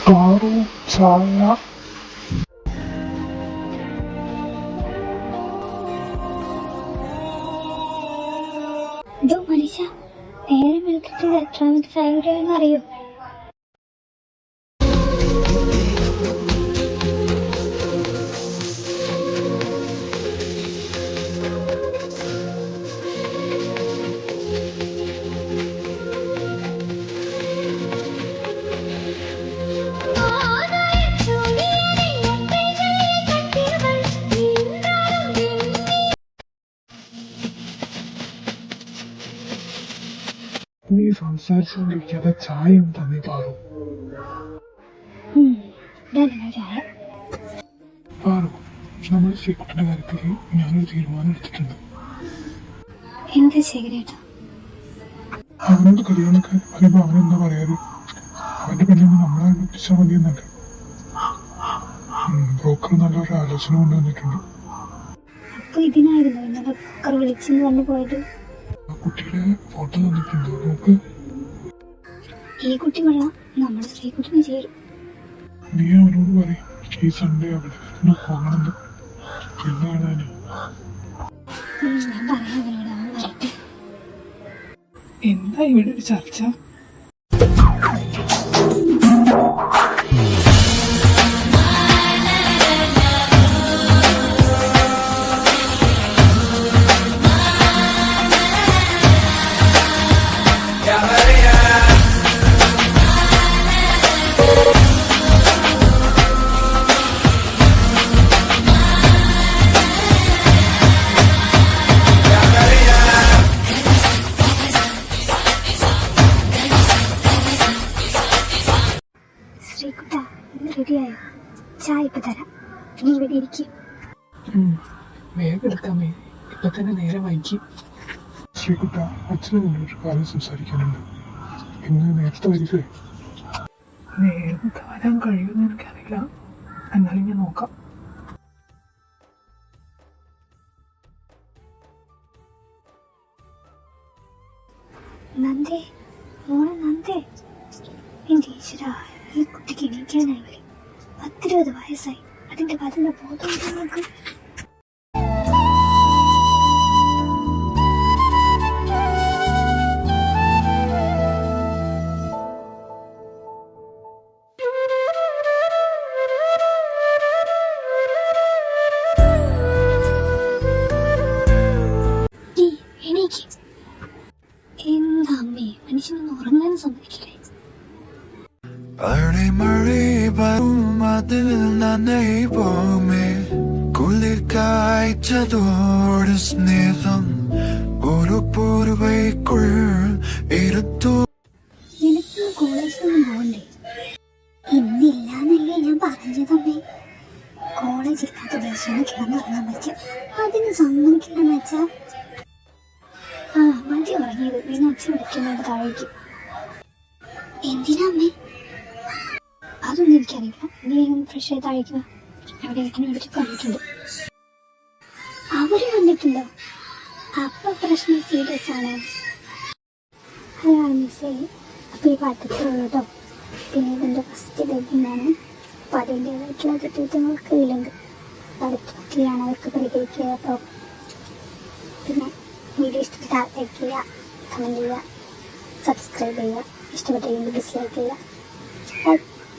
പാറു ചായ. ഇതോ മനുഷ്യ നേരെ വിളിച്ചിട്ട് എത്രാമത്തെ ചായയുടെയെന്ന് അറിയോ? നീ സംസാരിച്ചുകൊണ്ടിരിക്കാതെ ചായയും തന്നെ പാറു. ചായ പാറു, നമ്മൾ ശ്രീകുട്ടന്റെ കാര്യത്തിൽ ഞാനൊരു തീരുമാനം എടുത്തിട്ടുണ്ട്. എന്താ ശേഖരേട്ടാ? അവനോട് കല്യാണമൊക്കെ പറയുമ്പോ അവനെന്താ പറയാറ്? അവന്റെ പെണ്ണിന് നമ്മളെ പിടിച്ചാൽ മതിയെന്നല്ലേ. ബ്രോക്കർ നല്ലൊരു ആലോചന കൊണ്ടുവന്നിട്ടുണ്ട്. അപ്പൊ ഇതിനായിരുന്നു ഇന്നലെ ബ്രോക്കർ വിളിച്ചെന്ന് പറഞ്ഞു പോയത്? ആ കുട്ടിയുടെ ഫോട്ടോ തന്നിട്ടുണ്ട്, നോക്ക്. ഈ കുട്ടി കൊള്ളാം, നമ്മുടെ ശ്രീകുട്ടിന് ചേരും. നീ അവനോട് പറയും ഈ സൺഡേ അവിടെ പോകണമെന്ന് പെണ്ണ് കാണാന്. ഞാൻ പറയാം അവനോട്, അവൻ വരട്ടെ. എന്താ ഇവിടെ ഒരു ചർച്ച? ശ്രീകുട്ട, ഇന്ന് റെഡിയായോ? ചായ ഇപ്പൊ തരാം, നീ ഇവിടെ ഇരിക്കും. വേഗം എടുക്കാമേ, ഇപ്പൊ തന്നെ നേരെ വൈകി. ശ്രീകുട്ട, അച്ഛനോട് ഒരു കാര്യം സംസാരിക്കാനുണ്ട്. ഇന്ന് നേരത്തെ വരില്ലേ? നേരത്തെ വരാൻ കഴിയുമെന്ന് എനിക്കറിയില്ല, എന്നാലും ഞാൻ നോക്കാം. നന്ദേ, മോളെ നന്ദേ, എന്റെ ഈശ്വര, ഈ കുട്ടിക്ക് എണീക്കാനായില്ലേ? 10-20 വയസ്സായി, അതിന്റെ പതിന്റെ ബോധം നമുക്ക്. എന്താ അമ്മേ, മനുഷ്യനൊന്ന് ഉറങ്ങാൻ സമ്മതിക്കില്ലേ? നിനക്ക് കോളേജിലൊന്നും പോകണ്ടേ? ഇന്നില്ലാന്നല്ലേ ഞാൻ പറഞ്ഞതമ്മേ. കോളേജ് ഇല്ലാത്ത ദിവസമാണ് കിടന്നുറങ്ങാൻ പറ്റും, അതിന് സമ്മതിക്കില്ലെന്ന് വെച്ചാ. മതി ഉറങ്ങിയത്, പിന്നെ അച്ഛൻ വിളിക്കുന്നത് താഴേക്ക്. എന്തിനാ അമ്മേ? അതൊന്നും എനിക്കറിയില്ല. നീ ഫ്രഷ് ആയി താഴേക്ക്. അവിടെ വീട്ടിനെ വിളിച്ച് പറഞ്ഞിട്ടുണ്ട്. അവര് വന്നിട്ടുണ്ടോ? അപ്പൊ പ്രശ്നം സീരിയസ് ആണ്. അതാണ് മിസ്സേജ്. അപ്പൊ ഈ പാട്ടൊക്കെ കേട്ടോ. പിന്നെ ഇതിന്റെ ഫസ്റ്റ് ഡേറ്റിംഗാണ്. അപ്പൊ അതിൻ്റെതായിട്ടുള്ള തെറ്റുകുറ്റങ്ങളൊക്കെ ഇതിലുണ്ട്. അടുത്തൊക്കെയാണ് അവർക്ക് പരിഹരിക്കുക. പിന്നെ വീഡിയോ ഇഷ്ടപ്പെട്ടാൽ ലൈക്ക് ചെയ്യുക, കമൻറ്റ് ചെയ്യുക, സബ്സ്ക്രൈബ് ചെയ്യുക, ഇഷ്ടപ്പെട്ടില്ലെങ്കിൽ ഡിസ്ലൈക്ക് ചെയ്യുക.